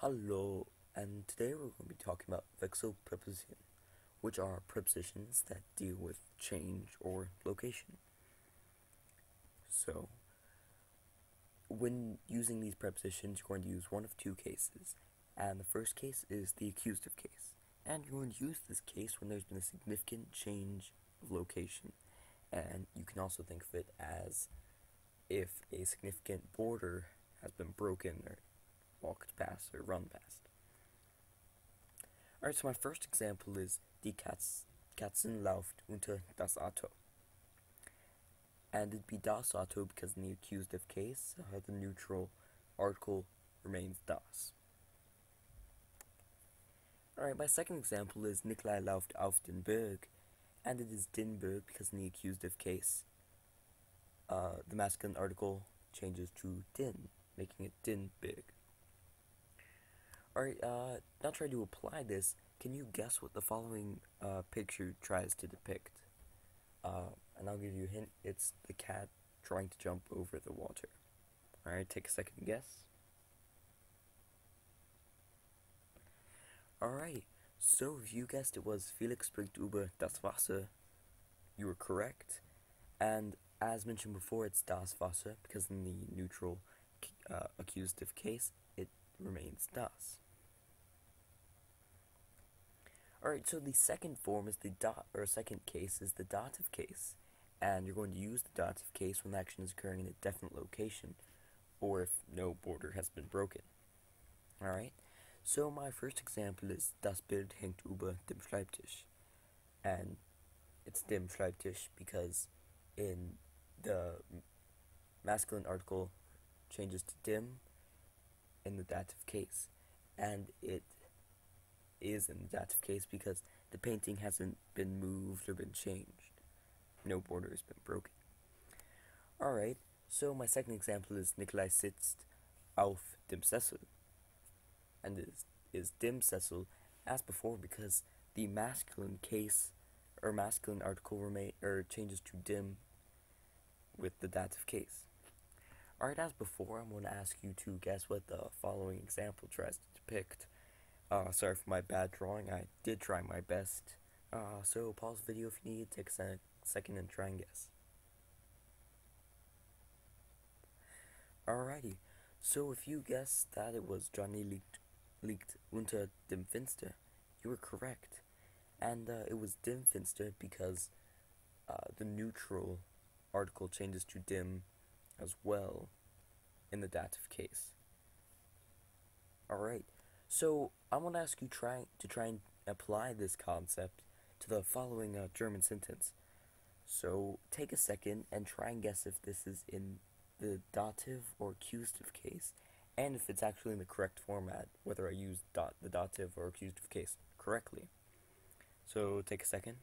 Hello, and today we're going to be talking about Wechselpräpositionen, which are prepositions that deal with change or location. So, when using these prepositions, you're going to use one of two cases, and the first case is the accusative case. And you're going to use this case when there's been a significant change of location, and you can also think of it as if a significant border has been broken or walked past or run past. Alright, so my first example is Die Katzen läuft unter das Auto. And it'd be das Auto because in the accusative case, the neutral article remains das. Alright, my second example is Nikolai läuft auf den Berg, and it is den Berg because in the accusative case, the masculine article changes to den, making it den Berg. Alright, now try to apply this. Can you guess what the following picture tries to depict? And I'll give you a hint. It's the cat trying to jump over the water. Alright, take a second guess. Alright, so if you guessed it was Felix springt über das Wasser, you were correct. And as mentioned before, it's das Wasser because in the neutral accusative case, it remains das. Alright, so the second form is second case is the dative case, and you're going to use the dative case when the action is occurring in a definite location, or if no border has been broken. Alright, so my first example is Das Bild hängt über dem Schreibtisch, and it's dem Schreibtisch because in the masculine article changes to dem in the dative case, and it is in the dative case because the painting hasn't been moved or been changed. No border has been broken. Alright, so my second example is Nikolai sitzt auf dem Sessel, and it is dem Sessel as before because the masculine case or masculine article changes to dem with the dative case. Alright, as before, I'm going to ask you to guess what the following example tries to depict. Sorry for my bad drawing, I did try my best. So pause the video if you need, take a second and try and guess. Alrighty, so if you guessed that it was Johnny liegt unter dem Fenster, you were correct. And it was dem Fenster because the neutral article changes to dem as well in the dative case. Alright. So, I want to ask you to try and apply this concept to the following German sentence. So, take a second and try and guess if this is in the dative or accusative case, and if it's actually in the correct format, whether I use the dative or accusative case correctly. So, take a second.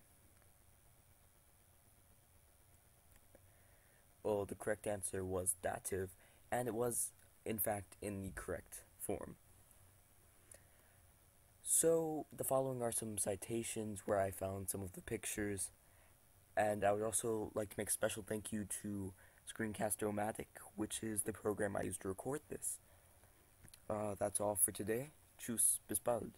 Well, the correct answer was dative, and it was, in fact, in the correct form. So, the following are some citations where I found some of the pictures, and I would also like to make a special thank you to Screencast-O-Matic, which is the program I use to record this. That's all for today. Tschüss, bis bald.